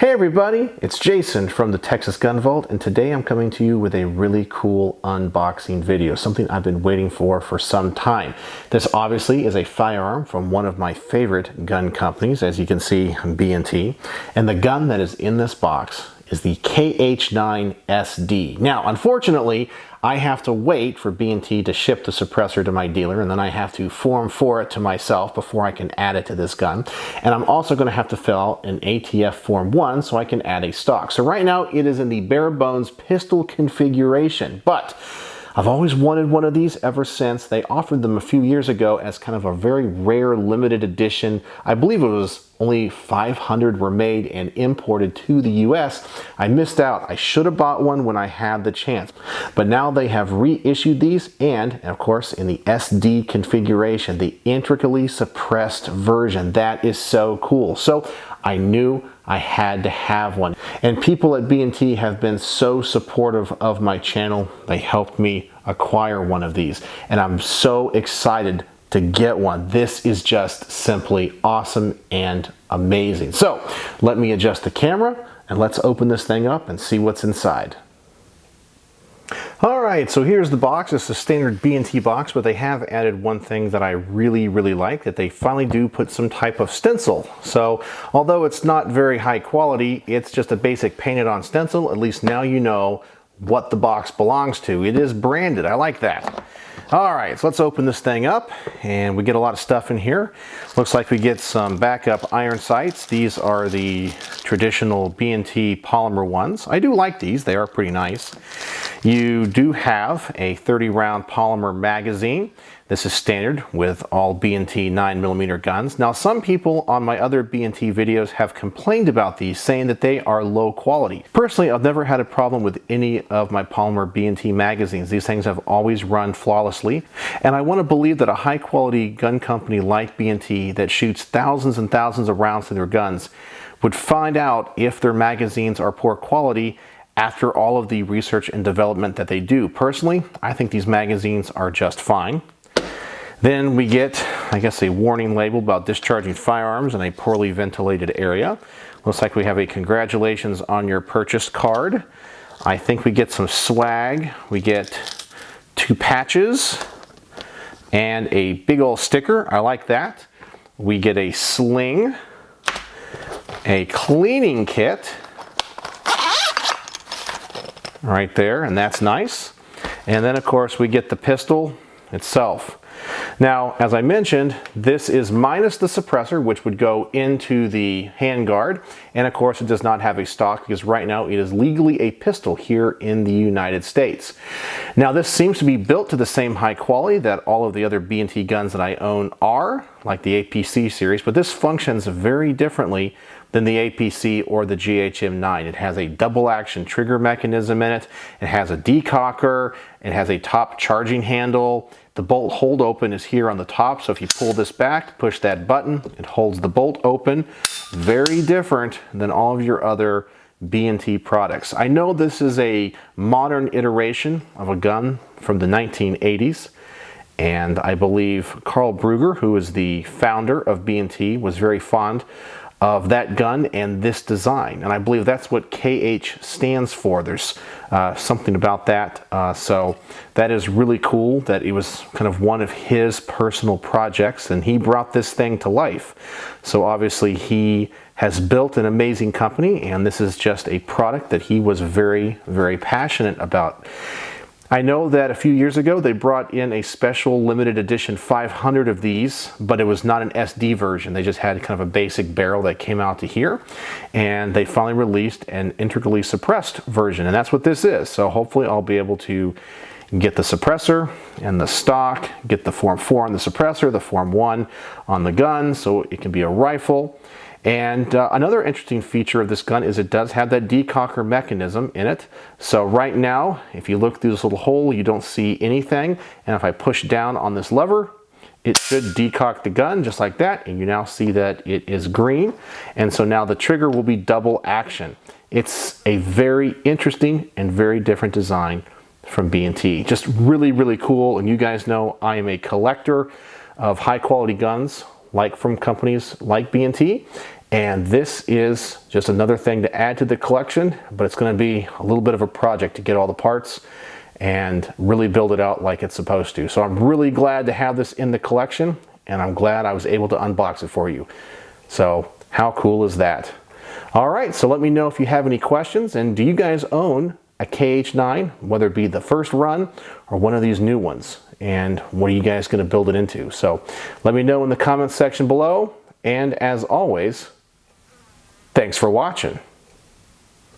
Hey everybody, it's Jason from the Texas Gun Vault, and today I'm coming to you with a really cool unboxing video, something I've been waiting for some time. This obviously is a firearm from one of my favorite gun companies, as you can see, B&T, and the gun that is in this box is the KH9SD. Now, unfortunately, I have to wait for B&T to ship the suppressor to my dealer, and then I have to form for it to myself before I can add it to this gun. And I'm also going to have to fill out an ATF Form 1 so I can add a stock. So right now it is in the bare bones pistol configuration, but I've always wanted one of these ever since. They offered them a few years ago as kind of a very rare limited edition. I believe it was only 500 were made and imported to the US. I missed out. I should have bought one when I had the chance. But now they have reissued these, and of course in the SD configuration, the intricately suppressed version. That is so cool. So I knew I had to have one. And people at B&T have been so supportive of my channel. They helped me acquire one of these, and I'm so excited to get one. This is just simply awesome and amazing. So let me adjust the camera and let's open this thing up and see what's inside. Alright, so here's the box. It's a standard B&T box, but they have added one thing that I really like, that they finally do put some type of stencil. So although it's not very high quality, it's just a basic painted on stencil. At least now you know what the box belongs to. It is branded. I like that. Alright, so let's open this thing up, and we get a lot of stuff in here. Looks like we get some backup iron sights. These are the traditional B&T polymer ones. I do like these. They are pretty nice. You do have a 30-round polymer magazine. This is standard with all B&T 9mm guns. Now, some people on my other B&T videos have complained about these, saying that they are low quality. Personally, I've never had a problem with any of my polymer B&T magazines. These things have always run flawlessly, and I want to believe that a high-quality gun company like B&T that shoots thousands and thousands of rounds to their guns would find out if their magazines are poor quality after all of the research and development that they do. Personally, I think these magazines are just fine. Then we get, I guess, a warning label about discharging firearms in a poorly ventilated area. Looks like we have a congratulations on your purchase card. I think we get some swag. We get 2 patches and a big old sticker. I like that. We get a sling, a cleaning kit right there, and that's nice. And then of course we get the pistol itself. Now, as I mentioned, this is minus the suppressor, which would go into the handguard, and of course it does not have a stock because right now it is legally a pistol here in the United States. Now, this seems to be built to the same high quality that all of the other B&T guns that I own are, like the APC series, but this functions very differently than the APC or the GHM9. It has a double action trigger mechanism in it. It has a decocker. It has a top charging handle. The bolt hold open is here on the top, so if you pull this back, push that button, it holds the bolt open. Very different than all of your other B&T products. I know this is a modern iteration of a gun from the 1980s, and I believe Karl Brugger, who is the founder of B&T, was very fond of that gun and this design, and I believe that's what KH stands for. There's something about that, so that is really cool that it was kind of one of his personal projects and he brought this thing to life. So obviously he has built an amazing company, and this is just a product that he was very passionate about. I know that a few years ago they brought in a special limited edition 500 of these, but it was not an SD version. They just had kind of a basic barrel that came out to here, and they finally released an integrally suppressed version, and that's what this is. So hopefully I'll be able to get the suppressor and the stock, get the Form 4 on the suppressor, the Form 1 on the gun, so it can be a rifle. And another interesting feature of this gun is it does have that decocker mechanism in it. So right now, if you look through this little hole, you don't see anything. And if I push down on this lever, it should decock the gun just like that. And you now see that it is green. And so now the trigger will be double action. It's a very interesting and very different design from B&T. Just really cool. And you guys know I am a collector of high quality guns, like from companies like B&T. And this is just another thing to add to the collection, but it's going to be a little bit of a project to get all the parts and really build it out like it's supposed to. So I'm really glad to have this in the collection, and I'm glad I was able to unbox it for you. So how cool is that? All right, so let me know if you have any questions, and do you guys own a KH9, whether it be the first run or one of these new ones? And what are you guys going to build it into? So let me know in the comments section below, and as always, thanks for watching.